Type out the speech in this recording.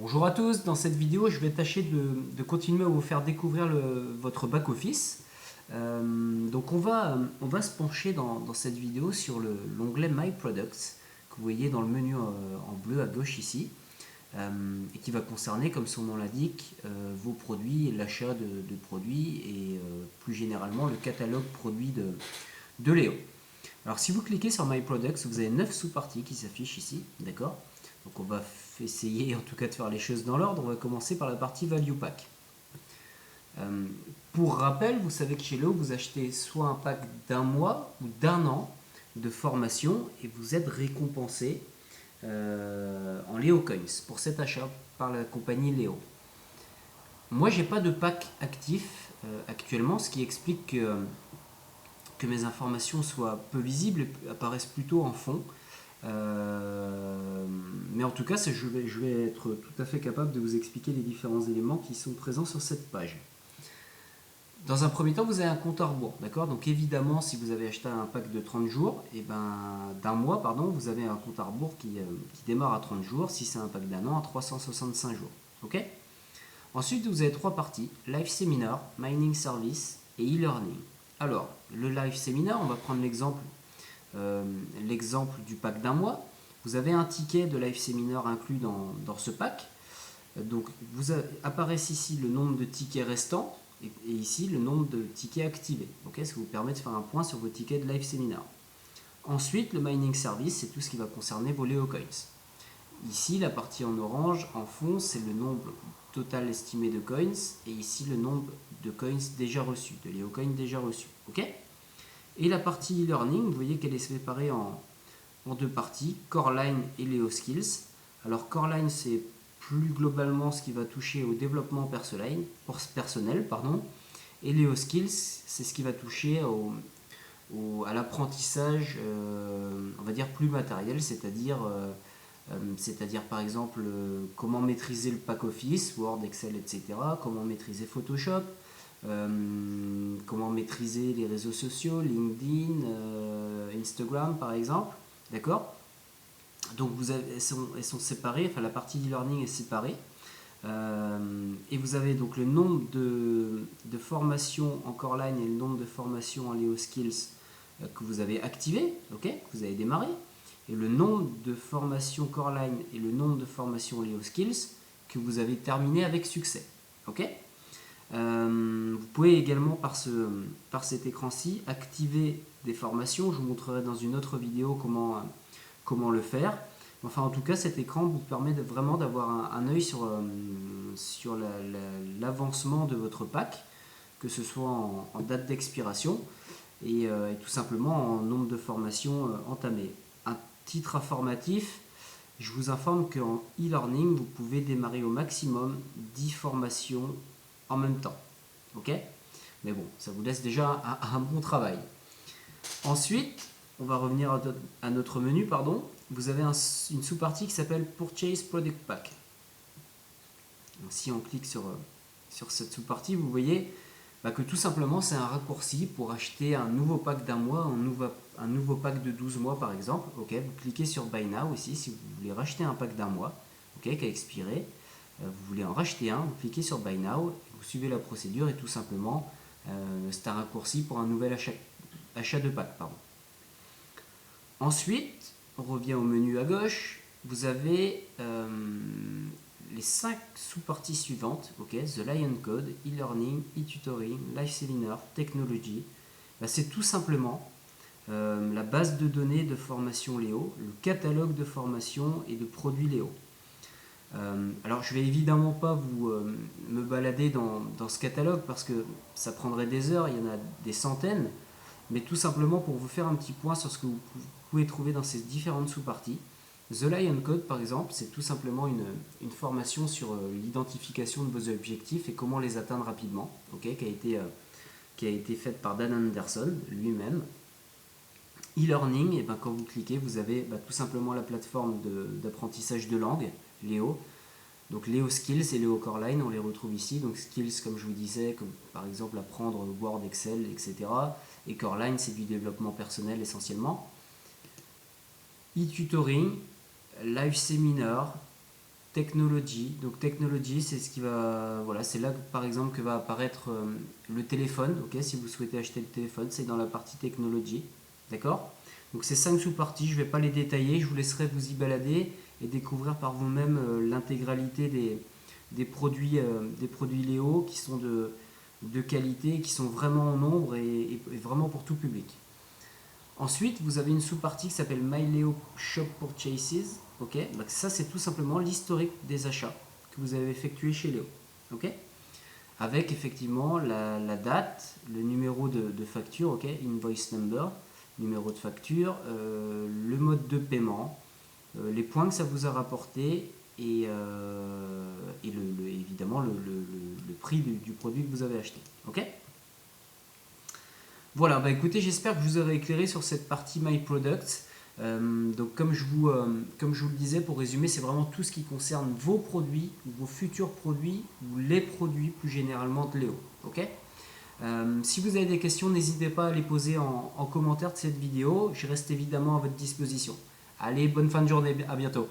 Bonjour à tous, dans cette vidéo je vais tâcher de continuer à vous faire découvrir votre back-office. Donc on va se pencher dans cette vidéo sur l'onglet My Products que vous voyez dans le menu en bleu à gauche ici et qui va concerner, comme son nom l'indique, vos produits, l'achat de produits et plus généralement le catalogue produit de Léo. Alors si vous cliquez sur My Products, vous avez 9 sous-parties qui s'affichent ici, d'accord? Donc on va essayer en tout cas de faire les choses dans l'ordre. On va commencer par la partie Value Pack. Euh, pour rappel, vous savez que chez Léo, vous achetez soit un pack d'un mois ou d'un an de formation et vous êtes récompensé en Léo Coins pour cet achat par la compagnie Léo. Moi, j'ai pas de pack actif actuellement, ce qui explique que mes informations soient peu visibles et apparaissent plutôt en fond. Mais en tout cas, je vais être tout à fait capable de vous expliquer les différents éléments qui sont présents sur cette page. Dans un premier temps, vous avez un compte à rebours, d'accord? Donc évidemment, si vous avez acheté un pack de 30 jours, et d'un mois, pardon, vous avez un compte à rebours qui démarre à 30 jours. Si c'est un pack d'un an, à 365 jours, ok? Ensuite, vous avez trois parties: Live Seminar, Mining Service et e-learning. Alors, le Live Seminar, on va prendre l'exemple du pack d'un mois. Vous avez un ticket de Live Seminar inclus dans ce pack. Donc, apparaissent ici le nombre de tickets restants et ici le nombre de tickets activés. Okay, ça vous permet de faire un point sur vos tickets de Live Seminar. Ensuite, le Mining Service, c'est tout ce qui va concerner vos Leo Coins. Ici, la partie en orange, en fond, c'est le nombre total estimé de coins et ici le nombre de coins déjà reçus, de Leo Coins déjà reçus. Ok? Et la partie e-learning, vous voyez qu'elle est séparée en deux parties, Core Line et Leo Skills. Alors Core Line, c'est plus globalement ce qui va toucher au développement personnel, et Leo Skills, c'est ce qui va toucher à l'apprentissage, on va dire plus matériel, c'est-à-dire par exemple comment maîtriser le pack office, Word, Excel, etc., comment maîtriser Photoshop, comment maîtriser les réseaux sociaux, LinkedIn, Instagram par exemple, d'accord? Donc elles sont séparées, enfin la partie e-learning est séparée. Et vous avez donc le nombre de formations en Core Line et le nombre de formations en Leo Skills que vous avez activé, ok, que vous avez démarré, et le nombre de formations Core Line et le nombre de formations Leo Skills que vous avez terminé avec succès, ok. Vous pouvez également par cet écran-ci activer des formations. Je vous montrerai dans une autre vidéo comment le faire. Enfin, en tout cas, cet écran vous permet vraiment d'avoir un œil sur l'avancement de votre pack, que ce soit en date d'expiration et tout simplement en nombre de formations entamées. Un titre informatif, je vous informe qu'en e-learning, vous pouvez démarrer au maximum 10 formations en même temps. Ok? Mais bon, ça vous laisse déjà un bon travail. Ensuite, on va revenir à notre menu, pardon. Vous avez une sous-partie qui s'appelle Purchase Product Pack. Donc, si on clique sur cette sous-partie, vous voyez que tout simplement c'est un raccourci pour acheter un nouveau pack d'un mois, un nouveau pack de 12 mois par exemple. Ok, vous cliquez sur Buy Now ici si vous voulez racheter un pack d'un mois, ok, qui a expiré. Vous voulez en racheter un, vous cliquez sur Buy Now, vous suivez la procédure et tout simplement c'est un raccourci pour un nouvel achat de pack. Pardon. Ensuite, on revient au menu à gauche, vous avez les 5 sous-parties suivantes, okay, The Lion Code, e-learning, e-tutoring, live seminar, technology. C'est tout simplement la base de données de formation Léo, le catalogue de formation et de produits Léo. Alors je vais évidemment pas me balader dans ce catalogue parce que ça prendrait des heures, il y en a des centaines, mais tout simplement pour vous faire un petit point sur ce que vous pouvez trouver dans ces différentes sous-parties. The Lion Code par exemple, c'est tout simplement une formation sur l'identification de vos objectifs et comment les atteindre rapidement, okay, qui a été faite par Dan Anderson lui-même. E-learning, et quand vous cliquez, vous avez tout simplement la plateforme d'apprentissage de langue, Léo. Donc Léo Skills et Léo Core Line, on les retrouve ici. Donc Skills, comme je vous disais, comme par exemple apprendre Word, Excel, etc. Et Core Line, c'est du développement personnel essentiellement. E-tutoring, live seminar, Technology. Donc Technology, c'est ce qui va, voilà, c'est là par exemple que va apparaître le téléphone. Ok, si vous souhaitez acheter le téléphone, c'est dans la partie Technology, d'accord. Donc ces 5 sous-parties, je ne vais pas les détailler, je vous laisserai vous y balader et découvrir par vous-même l'intégralité des produits Léo qui sont de qualité, qui sont vraiment en nombre et vraiment pour tout public. Ensuite, vous avez une sous-partie qui s'appelle My Leo Shop Purchases. Ok, donc ça c'est tout simplement l'historique des achats que vous avez effectués chez Léo. Ok, avec effectivement la date, le numéro de facture, ok, invoice number, numéro de facture, le mode de paiement, les points que ça vous a rapporté et évidemment le prix du produit que vous avez acheté. Ok. Voilà, bah écoutez, j'espère que je vous aurai éclairé sur cette partie My Products. Donc comme je vous le disais, pour résumer, c'est vraiment tout ce qui concerne vos produits, vos futurs produits, ou les produits plus généralement de Léo. Ok. Si vous avez des questions, n'hésitez pas à les poser en commentaire de cette vidéo. Je reste évidemment à votre disposition. Allez, bonne fin de journée, à bientôt.